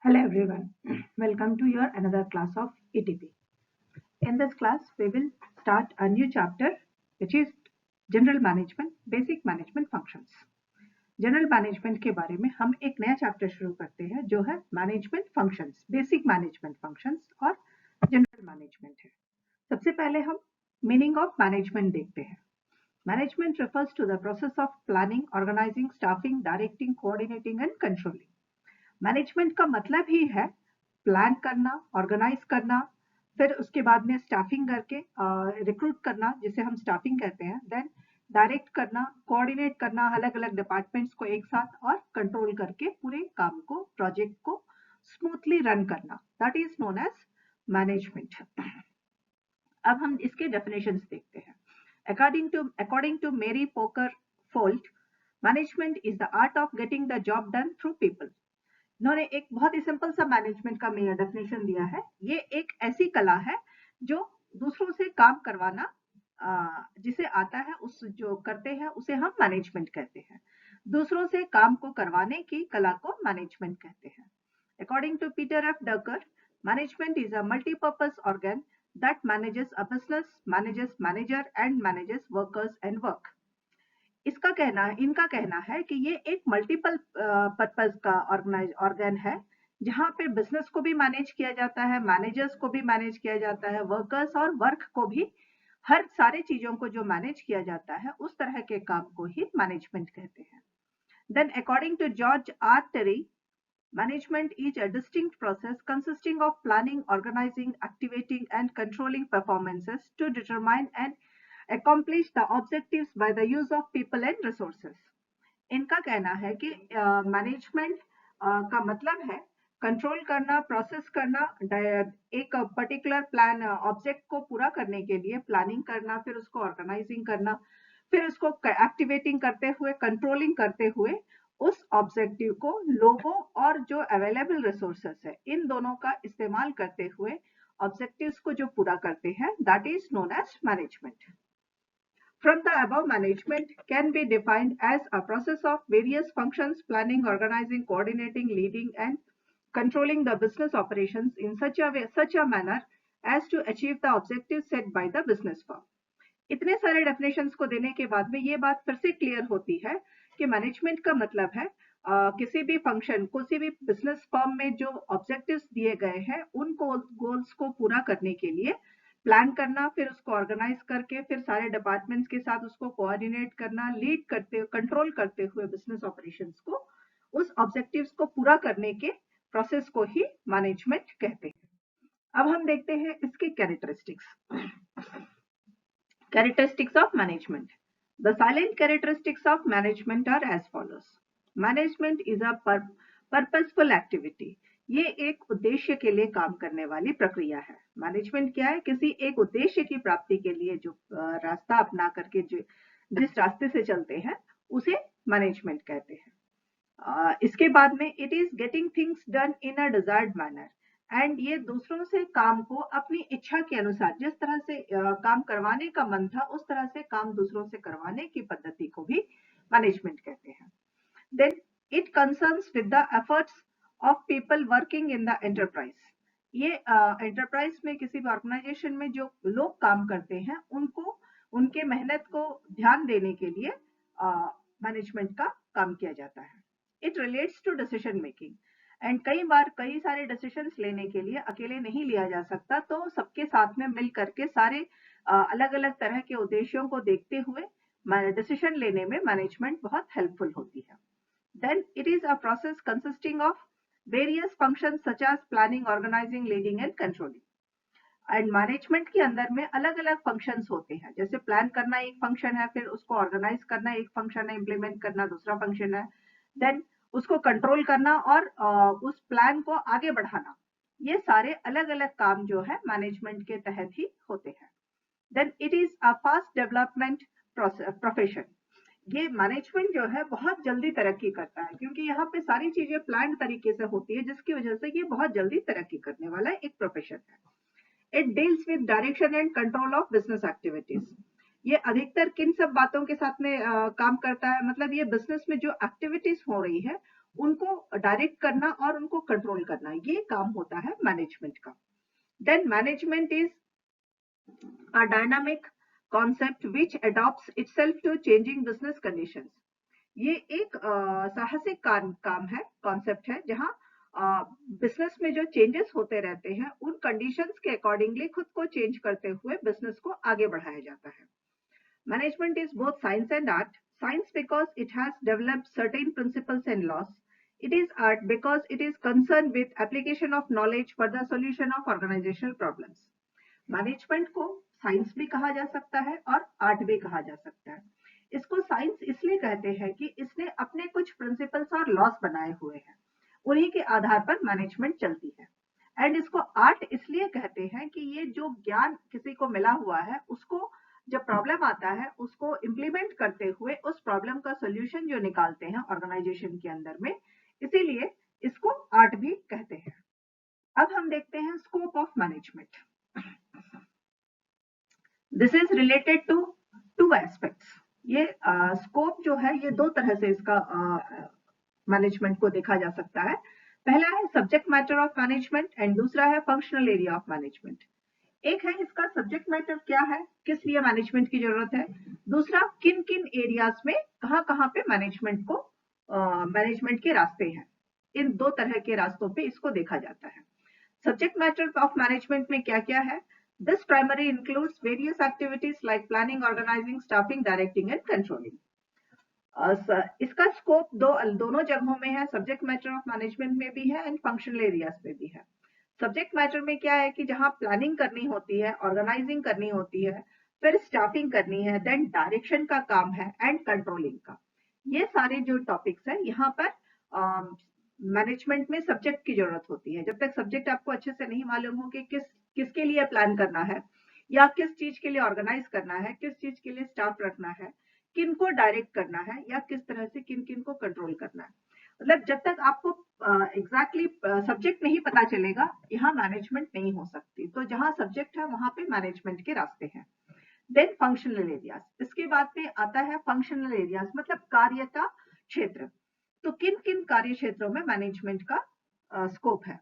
Hello everyone, welcome to your another class of ETP. In this class, we will start a new chapter which is General Management, Basic Management Functions. General management के बारे में हम एक नया chapter शुरू करते हैं जो है management functions, basic management functions और जनरल मैनेजमेंट है। सबसे पहले हम मीनिंग ऑफ मैनेजमेंट देखते हैं। Management refers to the process of planning, organizing, staffing, directing, coordinating and controlling. Management का मतलब ही है प्लान करना, ऑर्गेनाइज करना, फिर उसके बाद में स्टाफिंग करके रिक्रूट करना जिसे हम स्टाफिंग कहते हैं, देन डायरेक्ट करना, कोऑर्डिनेट करना अलग अलग डिपार्टमेंट्स को एक साथ और कंट्रोल करके पूरे काम को, प्रोजेक्ट को स्मूथली रन करना, that is known as management. अब हम इसके डेफिनेशंस देखते हैं। According to Mary Parker Follett, management is the art of getting the job done through people. इन्होंने एक बहुत ही सिंपल सा मैनेजमेंट का डेफिनेशन दिया है। ये एक ऐसी कला है जो दूसरों से काम करवाना, जिसे आता है, उस जो करते हैं उसे हम मैनेजमेंट कहते हैं। दूसरों से काम को करवाने की कला को मैनेजमेंट कहते हैं। According to Peter F Drucker, management is a multipurpose organ that manages a business, manages manager and manages workers and work. इनका कहना है कि ये एक मल्टीपल पर्पस का ऑर्गन है जहां पे बिजनेस को भी मैनेज किया जाता है, मैनेजर्स को भी मैनेज किया जाता है, वर्कर्स और वर्क को भी, हर सारे चीजों को जो मैनेज किया जाता है उस तरह के काम को ही मैनेजमेंट कहते हैं। Then according to George R Terry, management is a distinct process consisting of planning, organizing, activating and controlling performances to determine and accomplish the objectives by the use of people and resources. इनका कहना है कि management का मतलब है control करना, process करना, एक पर्टिकुलर प्लान ऑब्जेक्ट को पूरा करने के लिए प्लानिंग करना, फिर उसको ऑर्गेनाइजिंग करना, फिर उसको एक्टिवेटिंग करते हुए, कंट्रोलिंग करते हुए उस ऑब्जेक्टिव को लोगों और जो अवेलेबल रिसोर्सेस है इन दोनों का इस्तेमाल करते हुए ऑब्जेक्टिव्स को जो पूरा करते हैं, that is known as management. From the above, management can be defined as a process of various functions: planning, organizing, coordinating, leading and controlling the business operations in such a manner as to achieve the objectives set by the business firm. इतने सारे definitions को देने के बाद में ये बात फिर से क्लियर होती है कि मैनेजमेंट का मतलब है किसी भी फंक्शन, किसी भी बिजनेस फर्म में जो ऑब्जेक्टिव्स दिए गए हैं उन गोल्स को पूरा करने के लिए प्लान करना, फिर उसको ऑर्गेनाइज करके, फिर सारे डिपार्टमेंट्स के साथ उसको कोऑर्डिनेट करना, लीड करते, कंट्रोल करते हुए बिजनेस ऑपरेशंस को, उस ऑब्जेक्टिव्स को पूरा करने के प्रोसेस को ही मैनेजमेंट कहते हैं। अब हम देखते हैं इसके Characteristics of management. The silent characteristics of management are as follows. Management is a purposeful activity. ये एक उद्देश्य के लिए काम करने वाली प्रक्रिया है। मैनेजमेंट क्या है? किसी एक उद्देश्य की प्राप्ति के लिए जो रास्ता अपना करके जिस रास्ते से चलते हैं उसे मैनेजमेंट कहते हैं। इसके बाद में it is getting things done in a desired manner, and ये दूसरों से काम को अपनी इच्छा के अनुसार, जिस तरह से काम करवाने का मन था उस तरह से काम दूसरों से करवाने की पद्धति को भी मैनेजमेंट कहते हैं। Then it concerns with the efforts of people working in the enterprise. ये एंटरप्राइज में, किसी भी ऑर्गेनाइजेशन में जो लोग काम करते हैं उनको, उनके मेहनत को ध्यान देने के लिए मैनेजमेंट का काम किया जाता है। It relates to decision making, and कई बार कई सारे डिसीजंस लेने के लिए अकेले नहीं लिया जा सकता, तो सबके साथ में मिल करके सारे अलग अलग तरह के उद्देश्यों को देखते हुए डिसीजन लेने में मैनेजमेंट बहुत हेल्पफुल होती है। Then it is a process consisting of various functions such as planning, organising, leading and controlling. And management के अंदर में अलग अलग फंक्शंस होते हैं, जैसे प्लान करना एक फंक्शन है, फिर उसको ऑर्गेनाइज करना एक फंक्शन है, इम्प्लीमेंट करना दूसरा फंक्शन है, देन उसको कंट्रोल करना और उस प्लान को आगे बढ़ाना, ये सारे अलग अलग काम जो है मैनेजमेंट के तहत ही होते हैं। Then it is a fast development profession. ये मैनेजमेंट जो है बहुत जल्दी तरक्की करता है, क्योंकि यहाँ पे सारी चीजें प्लान तरीके से होती है, जिसकी वजह से ये बहुत जल्दी तरक्की करने वाला एक प्रोफेशन है। It deals with direction and control of business activities. ये अधिकतर किन सब बातों के साथ में काम करता है? मतलब ये बिजनेस में जो एक्टिविटीज हो रही है उनको डायरेक्ट करना और उनको कंट्रोल करना, ये काम होता है मैनेजमेंट का। Then management is a dynamic concept which adopts itself to changing business conditions. ये एक साहसिक काम है, कॉन्सेप्ट है, जहां बिजनेस में जो चेंजेस होते रहते हैं उन कंडीशंस के अकॉर्डिंगली खुद को चेंज करते हुए बिजनेस को आगे बढ़ाया जाता है। Management is both science and art. Science because it has developed certain principles and laws. It is art because it is concerned with application of knowledge for the solution of organizational problems. Management को science भी कहा जा सकता है और art भी कहा जा सकता है। इसको साइंस इसलिए कहते हैं कि इसने अपने कुछ प्रिंसिपल्स और लॉस बनाए हुए हैं, उन्हीं के आधार पर मैनेजमेंट चलती है। एंड इसको आर्ट इसलिए कहते हैं कि ये जो ज्ञान किसी को मिला हुआ है, उसको जब प्रॉब्लम आता है उसको इम्प्लीमेंट करते हुए उस प्रॉब्लम का सोल्यूशन जो निकालते हैं ऑर्गेनाइजेशन के अंदर में, इसीलिए इसको आर्ट भी कहते हैं। अब हम देखते हैं scope of management. This is related to two aspects. ये स्कोप जो है ये दो तरह से इसका मैनेजमेंट को देखा जा सकता है। पहला है subject matter of management and दूसरा है फंक्शनल एरिया ऑफ मैनेजमेंट। एक है इसका सब्जेक्ट मैटर क्या है, किस लिए मैनेजमेंट की जरूरत है, दूसरा किन किन एरियाज में कहाँ पे मैनेजमेंट को मैनेजमेंट के रास्ते हैं। इन दो तरह के रास्तों पे इसको देखा जाता है। सब्जेक्ट मैटर ऑफ मैनेजमेंट में क्या क्या है? This primary includes various activities like planning, organising, staffing, directing and controlling. इसका स्कोप दोनों जगहों में है, सब्जेक्ट मैटर ऑफ मैनेजमेंट में भी है एंड फंक्शनल एरियाज में भी है। सब्जेक्ट मैटर में क्या है कि जहां प्लानिंग करनी होती है, ऑर्गेनाइजिंग करनी होती है, फिर स्टाफिंग करनी है, देन डायरेक्शन का काम है एंड कंट्रोलिंग का। ये सारे जो टॉपिक्स है यहाँ पर मैनेजमेंट में सब्जेक्ट की जरूरत होती है। जब तक सब्जेक्ट आपको अच्छे से नहीं मालूम हो कि किसके लिए प्लान करना है या किस चीज के लिए ऑर्गेनाइज करना है, किस चीज के लिए स्टाफ रखना है, किन को डायरेक्ट करना है या किस तरह से किन किन को कंट्रोल करना है, मतलब जब तक आपको एग्जैक्टली सब्जेक्ट नहीं पता चलेगा यहाँ मैनेजमेंट नहीं हो सकती। तो जहां सब्जेक्ट है वहां पे मैनेजमेंट के रास्ते हैं। देन फंक्शनल एरियाज, इसके बाद में आता है फंक्शनल एरियाज, मतलब कार्य का क्षेत्र। तो किन किन कार्य क्षेत्रों में मैनेजमेंट का स्कोप है?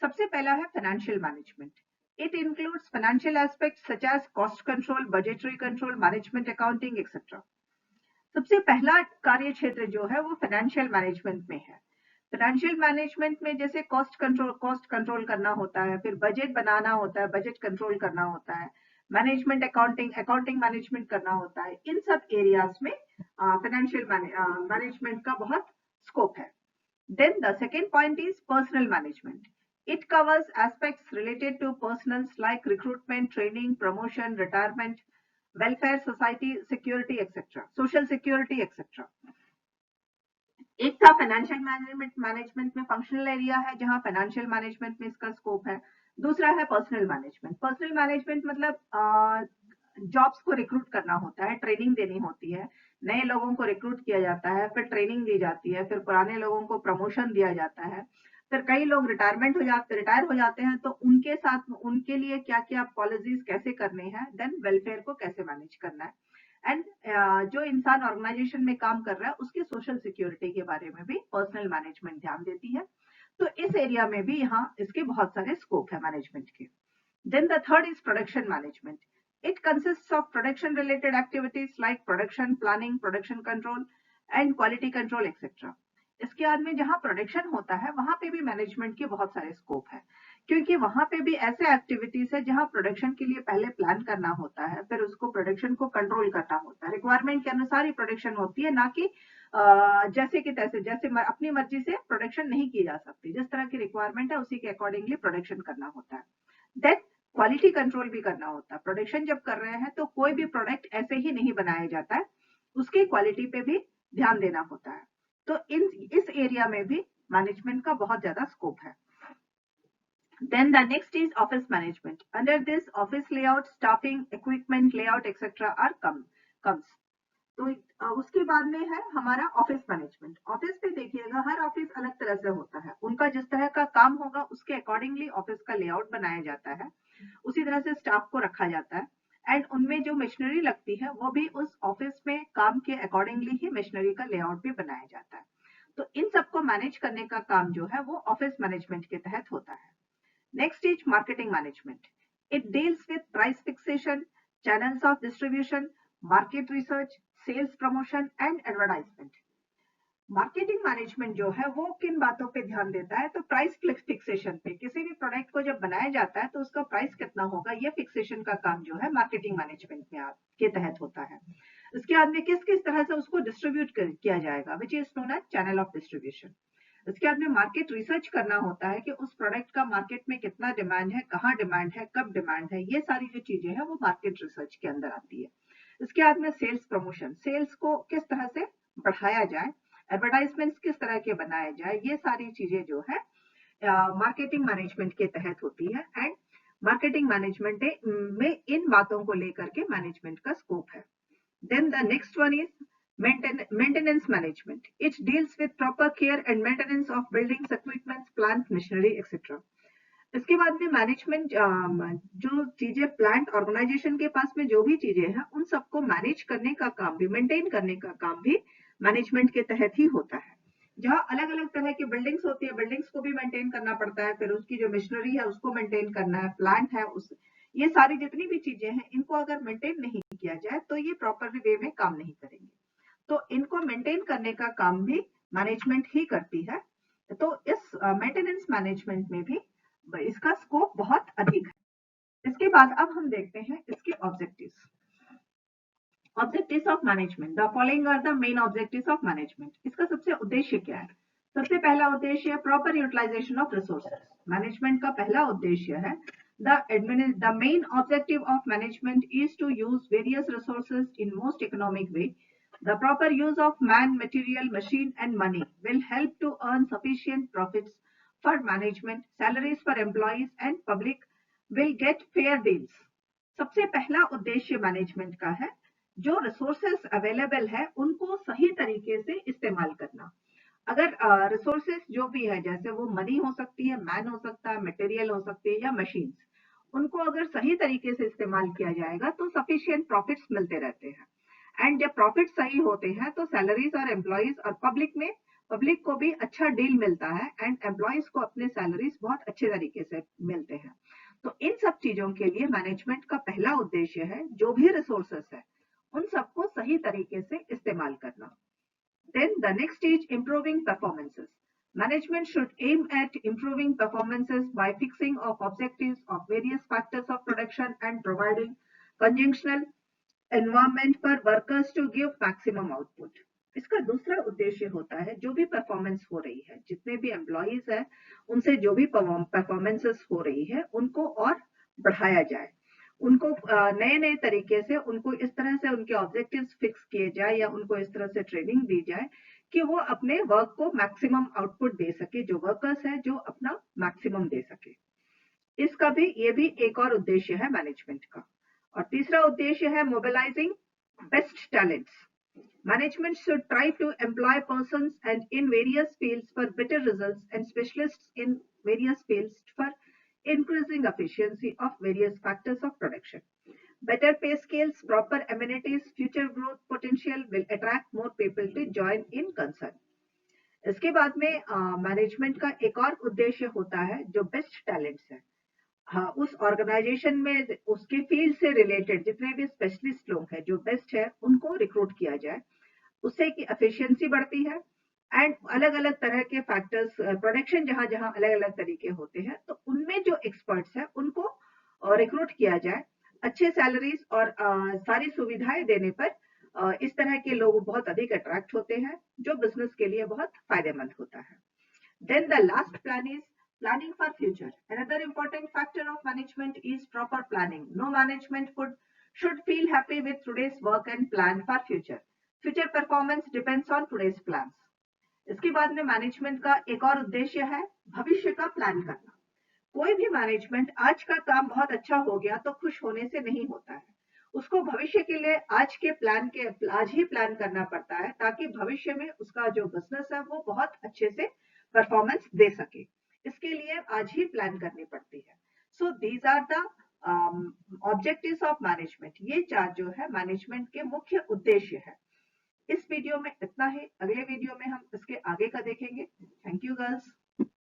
सबसे पहला है financial management. It includes financial aspects such as cost control, budgetary control, management accounting etcetera. सबसे पहला कार्य क्षेत्र जो है वो फाइनेंशियल मैनेजमेंट में है। फाइनेंशियल मैनेजमेंट में जैसे कॉस्ट कंट्रोल करना होता है, फिर बजट बनाना होता है, बजट कंट्रोल करना होता है, मैनेजमेंट अकाउंटिंग मैनेजमेंट करना होता है। इन सब एरियाज में फाइनेंशियल मैनेजमेंट का बहुत स्कोप है। Then the second point is personnel management. It covers aspects related to personnels like recruitment, training, promotion, retirement, welfare, society security etcetera, social security etcetera. एक था फाइनेंशियल मैनेजमेंट में functional area है जहां financial management में इसका scope है। दूसरा है पर्सनल मैनेजमेंट। पर्सनल मैनेजमेंट मतलब जॉब्स को रिक्रूट करना होता है, ट्रेनिंग देनी होती है, नए लोगों को रिक्रूट किया जाता है, फिर ट्रेनिंग दी जाती है, फिर पुराने लोगों को प्रमोशन दिया जाता है, फिर कई लोग रिटायर हो जाते हैं, तो उनके साथ उनके लिए क्या क्या पॉलिसीज कैसे करने हैं, देन वेलफेयर को कैसे मैनेज करना है, एंड जो इंसान ऑर्गेनाइजेशन में काम कर रहा है उसकी सोशल सिक्योरिटी के बारे में भी पर्सनल मैनेजमेंट ध्यान देती है। तो इस एरिया में भी यहाँ इसके बहुत सारे स्कोप है मैनेजमेंट के। Then the third is production management. It consists of production related activities like production planning, production control and quality control etcetera. इसके बाद में जहां प्रोडक्शन होता है वहां पे भी मैनेजमेंट के बहुत सारे स्कोप है, क्योंकि वहां पे भी ऐसे एक्टिविटीज है जहां प्रोडक्शन के लिए पहले प्लान करना होता है, फिर उसको प्रोडक्शन को कंट्रोल करना होता है। रिक्वायरमेंट के अनुसार ही प्रोडक्शन होती है, ना कि जैसे कि तैसे, जैसे अपनी मर्जी से प्रोडक्शन नहीं की जा सकती। जिस तरह की रिक्वायरमेंट है उसी के अकॉर्डिंगली प्रोडक्शन करना होता है। देन क्वालिटी कंट्रोल भी करना होता है। प्रोडक्शन जब कर रहे हैं तो कोई भी प्रोडक्ट ऐसे ही नहीं बनाया जाता है, उसकी क्वालिटी पे भी ध्यान देना होता है। तो इस एरिया में भी मैनेजमेंट का बहुत ज्यादा स्कोप है। Then the next is office management. Under this, office layout, staffing, equipment layout, etc. are comes. तो उसके बाद में है हमारा ऑफिस मैनेजमेंट। ऑफिस पे देखिएगा हर ऑफिस अलग तरह से होता है, उनका जिस तरह का काम होगा उसके अकॉर्डिंगली ऑफिस का लेआउट बनाया जाता है, उसी तरह से स्टाफ को रखा जाता है, एंड उनमें जो मशीनरी लगती है वो भी उस ऑफिस में काम के अकॉर्डिंगली ही मशीनरी का लेआउट भी बनाया जाता है। तो इन सबको मैनेज करने का काम जो है वो ऑफिस मैनेजमेंट के तहत होता है। Next is marketing management. It deals with price fixation, channels of distribution, market research, sales promotion and advertisement. Marketing management जो है वो किन बातों पे ध्यान देता है, तो प्राइस फिक्सेशन पे। किसी भी प्रोडक्ट को जब बनाया जाता है तो उसका प्राइस कितना होगा, ये फिक्सेशन का काम जो है मार्केटिंग मैनेजमेंट में के तहत होता है। इसके बाद में किस किस तरह से उसको डिस्ट्रीब्यूट किया जाएगा, which is known as channel of distribution. इसके बाद में मार्केट रिसर्च करना होता है कि उस प्रोडक्ट का मार्केट में कितना डिमांड है, कहाँ डिमांड है, कब डिमांड है, ये सारी जो चीजें हैं वो मार्केट रिसर्च के अंदर आती है। इसके बाद में सेल्स प्रमोशन, सेल्स को किस तरह से बढ़ाया जाए, एडवर्टाइजमेंट्स किस तरह के बनाए जाए, ये सारी चीजें जो है मार्केटिंग मैनेजमेंट के तहत होती है। एंड मार्केटिंग मैनेजमेंट में इन बातों को लेकर के मैनेजमेंट का स्कोप है। Then the next one is maintenance management. It deals with proper care and maintenance of buildings, equipments, plants, machinery, etc. इसके बाद में मैनेजमेंट जो चीजें प्लांट ऑर्गेनाइजेशन के पास में जो भी चीजें हैं उन सबको मैनेज करने का काम भी, मेंटेन करने का काम भी मैनेजमेंट के तहत ही होता है। जहाँ अलग अलग तरह की बिल्डिंग्स होती है, बिल्डिंग्स को भी मेंटेन करना पड़ता है, फिर उसकी जो मशीनरी है उसको मेंटेन करना है, प्लांट है उस, ये सारी जितनी भी चीजें हैं इनको अगर मेंटेन नहीं किया जाए तो ये प्रॉपर वे में काम नहीं करेंगे। तो इनको मेंटेन करने का काम भी मैनेजमेंट ही करती है। तो इस मेंटेनेंस मैनेजमेंट में भी इसका स्कोप बहुत अधिक है। इसके बाद अब हम देखते हैं इसके objectives. Objectives of management, the following are the main objectives of management. इसका सबसे उद्देश्य क्या है? सबसे पहला उद्देश्य है proper utilization of resources. Management का पहला उद्देश्य है the main objective of management is to use various resources in most economic way. The proper use of man, material, machine and money will help to earn sufficient profits for management, salaries for employees and public will get fair deals. सबसे पहला उद्देश्य management का है जो resources available है उनको सही तरीके से इस्तेमाल करना। अगर रिसोर्सेस जो भी है, जैसे वो मनी हो सकती है, मैन हो सकता है, मटेरियल हो सकती है या मशीन्स, उनको अगर सही तरीके से इस्तेमाल किया जाएगा तो सफिशिएंट प्रॉफिट्स मिलते रहते हैं। एंड जब प्रॉफिट सही होते हैं तो सैलरीज और एम्प्लॉयज और पब्लिक को भी अच्छा डील मिलता है एंड एम्प्लॉयज को अपने सैलरीज बहुत अच्छे तरीके से मिलते हैं। तो इन सब चीजों के लिए मैनेजमेंट का पहला उद्देश्य है जो भी रिसोर्सेस है उन सबको सही तरीके से इस्तेमाल करना। Then the next is improving performances. Management should aim at improving performances by fixing of objectives of various factors of production and providing conjunctional environment for workers to give maximum output. इसका दूसरा उद्देश्य होता है जो भी performance हो रही है, जितने भी एम्प्लॉयज हैं उनसे जो भी परफॉर्मेंसेस हो रही है उनको और बढ़ाया जाए, उनको नए नए तरीके से उनको इस तरह से उनके ऑब्जेक्टिव्स फिक्स किए जाए या उनको इस तरह से ट्रेनिंग दी जाए कि वो अपने वर्क को मैक्सिमम आउटपुट दे सके, जो वर्कर्स है जो अपना मैक्सिमम दे सके। इसका भी ये भी एक और उद्देश्य है मैनेजमेंट का। और तीसरा उद्देश्य है mobilising best talents. Management should try to employ persons and in various fields for better results and specialists in various fields for increasing efficiency of various factors of production. Better pay scales, proper amenities, future growth potential will attract more people to join in concern. इसके बाद में management का एक और उद्देश्य होता है जो बेस्ट टैलेंट्स है। हाँ, उस ऑर्गेनाइजेशन में उसके फील्ड से रिलेटेड जितने भी स्पेशलिस्ट लोग हैं जो बेस्ट है उनको रिक्रूट किया जाए, उससे की एफिशिएंसी बढ़ती है एंड अलग अलग तरह के फैक्टर्स, प्रोडक्शन जहां जहां अलग अलग तरीके होते हैं तो उनमें जो एक्सपर्ट्स हैं उनको रिक्रूट किया जाए। अच्छे सैलरीज और सारी सुविधाएं देने पर इस तरह के लोग बहुत अधिक अट्रैक्ट होते हैं जो बिजनेस के लिए बहुत फायदेमंद होता है। Then the last plan is planning for future. Another important factor of management is proper planning. No management should feel happy with today's work and plan for future. Future performance depends on today's plans. इसके बाद में management का एक और उद्देश्य है भविष्य का प्लान करना। कोई भी मैनेजमेंट आज का काम बहुत अच्छा हो गया तो खुश होने से नहीं होता है, उसको भविष्य के लिए आज ही प्लान करना पड़ता है ताकि भविष्य में उसका जो बिजनेस है वो बहुत अच्छे से परफॉर्मेंस दे सके। इसके लिए आज ही प्लान करनी पड़ती है। So these are the objectives of management. ये चार जो है मैनेजमेंट के मुख्य उद्देश्य है। इस वीडियो में इतना ही। अगले वीडियो में हम इसके आगे का देखेंगे। Thank you girls.